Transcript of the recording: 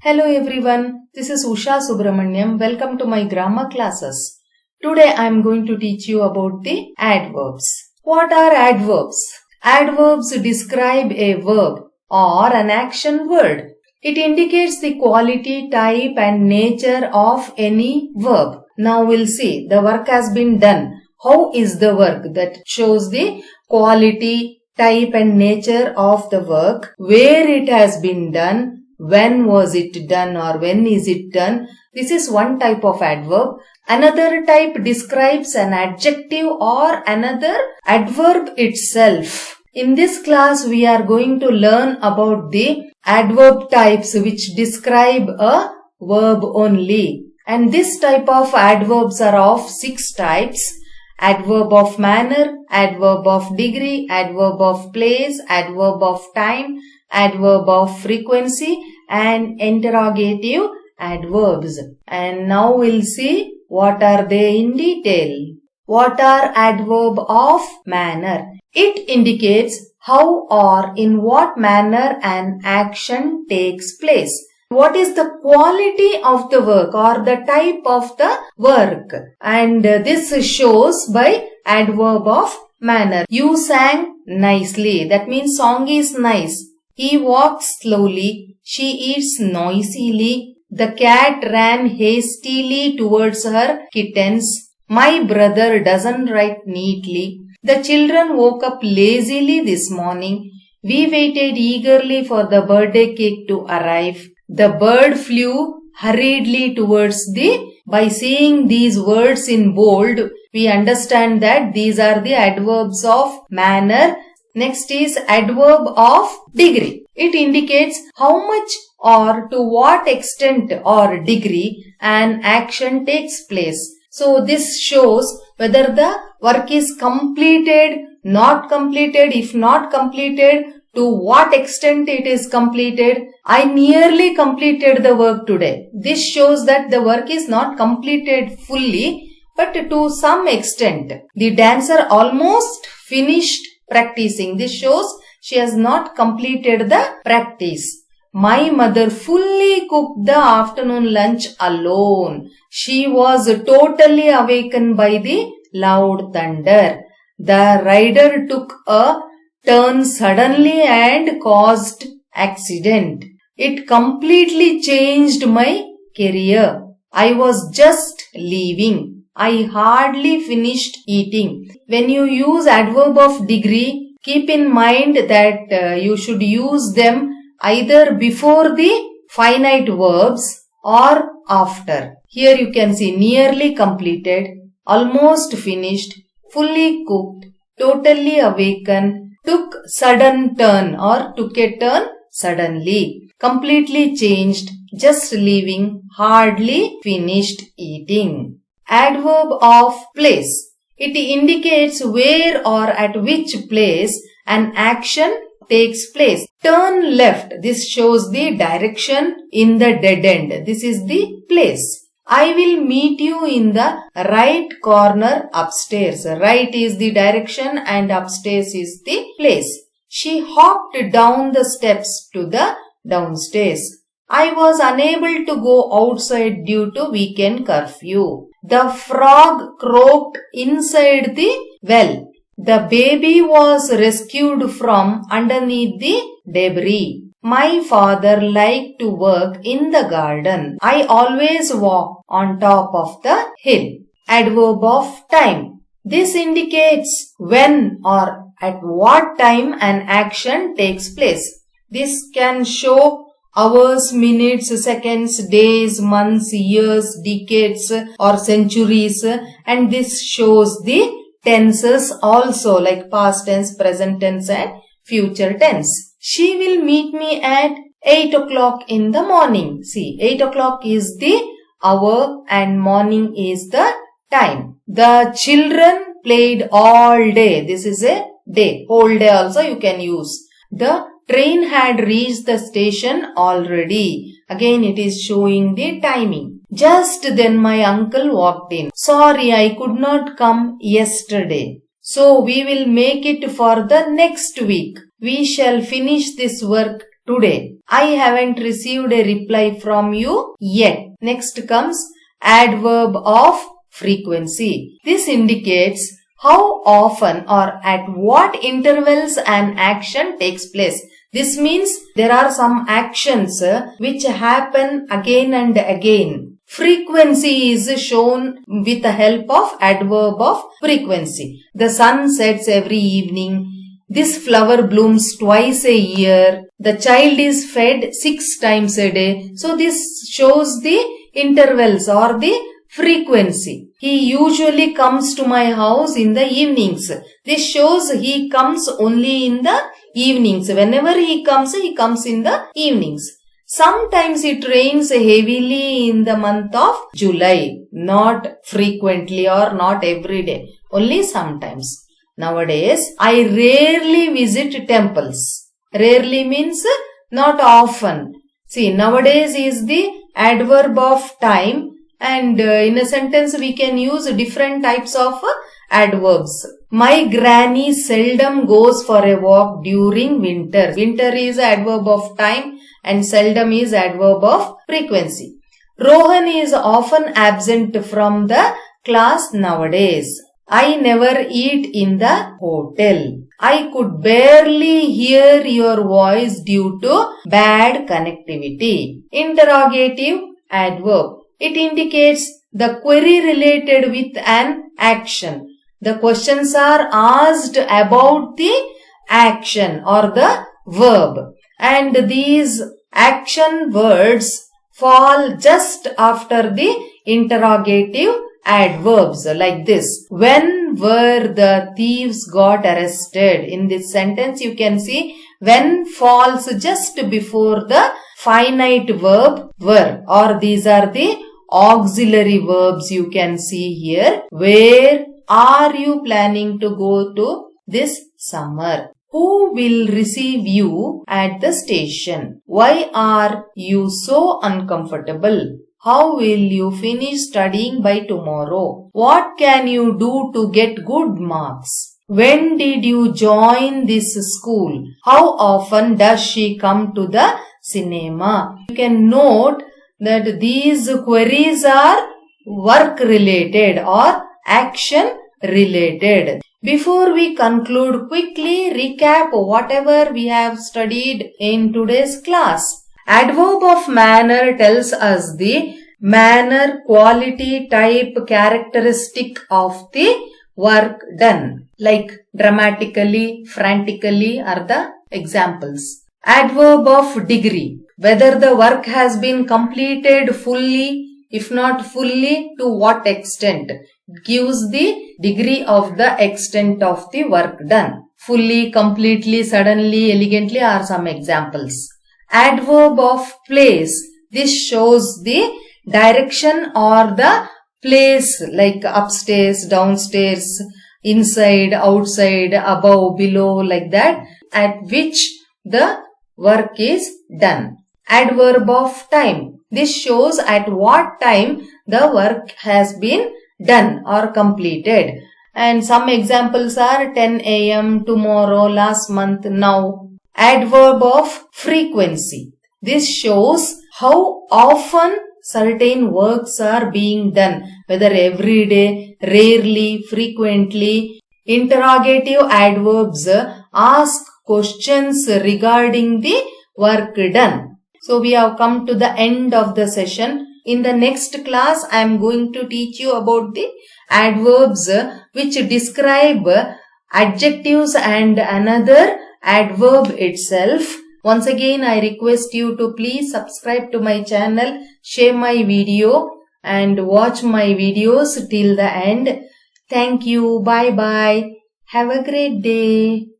Hello everyone, this is Usha Subramaniam. Welcome to my grammar classes. Today I am going to teach you about the adverbs. What are adverbs? Adverbs describe a verb or an action word. It indicates the quality, type and nature of any verb. Now we'll see the work has been done. How is the work? That shows the quality, type and nature of the work, where it has been done, when was it done or when is it done. This is one type of adverb. Another type describes an adjective or another adverb itself. In this class we are going to learn about the adverb types which describe a verb only. And this type of adverbs are of 6 types. Adverb of manner, adverb of degree, adverb of place, adverb of time, adverb of frequency and interrogative adverbs. And now we'll see what are they in detail. What are adverb of manner? It indicates how or in what manner an action takes place. What is the quality of the work or the type of the work? And this shows by adverb of manner. You sang nicely. That means song is nice. He walks slowly. She eats noisily. The cat ran hastily towards her kittens. My brother doesn't write neatly. The children woke up lazily this morning. We waited eagerly for the birthday cake to arrive. The bird flew hurriedly towards By seeing these words in bold, we understand that these are the adverbs of manner. Next is adverb of degree. It indicates how much or to what extent or degree an action takes place. So this shows whether the work is completed, not completed, if not completed, to what extent it is completed. I nearly completed the work today. This shows that the work is not completed fully, but to some extent. The dancer almost finished practicing. This shows she has not completed the practice. My mother fully cooked the afternoon lunch alone. She was totally awakened by the loud thunder. The rider took a turn suddenly and caused accident. It completely changed my career. I was just leaving. I hardly finished eating. When you use adverb of degree, keep in mind that you should use them either before the finite verbs or after. Here you can see nearly completed, almost finished, fully cooked, totally awakened, took sudden turn or took a turn suddenly, completely changed, just leaving, hardly finished eating. Adverb of place. It indicates where or at which place an action takes place. Turn left. This shows the direction in the dead end. This is the place. I will meet you in the right corner upstairs. Right is the direction and upstairs is the place. She hopped down the steps to the downstairs. I was unable to go outside due to weekend curfew. The frog croaked inside the well. The baby was rescued from underneath the debris. My father liked to work in the garden. I always walk on top of the hill. Adverb of time. This indicates when or at what time an action takes place. This can show hours, minutes, seconds, days, months, years, decades or centuries, and this shows the tenses also like past tense, present tense and future tense. She will meet me at 8 o'clock in the morning. See, 8 o'clock is the hour and morning is the time. The children played all day. This is a day. Whole day also you can use. The train had reached the station already. Again it is showing the timing. Just then my uncle walked in. Sorry, I could not come yesterday. So we will make it for the next week. We shall finish this work today. I haven't received a reply from you yet. Next comes adverb of frequency. This indicates how often or at what intervals an action takes place. This means there are some actions which happen again and again. Frequency is shown with the help of adverb of frequency. The sun sets every evening. This flower blooms twice a year. The child is fed 6 times a day. So this shows the intervals or the frequency. He usually comes to my house in the evenings. This shows he comes only in the evenings. Whenever he comes in the evenings. Sometimes it rains heavily in the month of July. Not frequently or not every day. Only sometimes. Nowadays, I rarely visit temples. Rarely means not often. See, nowadays is the adverb of time. And in a sentence we can use different types of adverbs. My granny seldom goes for a walk during winter. Winter is adverb of time and seldom is adverb of frequency. Rohan is often absent from the class nowadays. I never eat in the hotel. I could barely hear your voice due to bad connectivity. Interrogative adverb. It indicates the query related with an action. The questions are asked about the action or the verb. And these action words fall just after the interrogative adverbs like this. When were the thieves got arrested? In this sentence you can see when falls just before the finite verb were, or these are the auxiliary verbs you can see here. Where are you planning to go to this summer? Who will receive you at the station? Why are you so uncomfortable? How will you finish studying by tomorrow? What can you do to get good marks? When did you join this school? How often does she come to the cinema? You can note that these queries are work related or action related. Before we conclude, quickly recap whatever we have studied in today's class. Adverb of manner tells us the manner, quality, type, characteristic of the work done. Like dramatically, frantically are the examples. Adverb of degree. Whether the work has been completed fully, if not fully, to what extent. It gives the degree of the extent of the work done. Fully, completely, suddenly, elegantly are some examples. Adverb of place. This shows the direction or the place, like upstairs, downstairs, inside, outside, above, below, like that, at which the work is done. Adverb of time. This shows at what time the work has been done or completed. And some examples are 10 a.m., tomorrow, last month, now. Adverb of frequency. This shows how often certain works are being done, whether every day, rarely, frequently. Interrogative adverbs ask questions regarding the work done. So we have come to the end of the session. In the next class, I am going to teach you about the adverbs which describe adjectives and another adverb itself. Once again, I request you to please subscribe to my channel, share my video and watch my videos till the end. Thank you. Bye bye. Have a great day.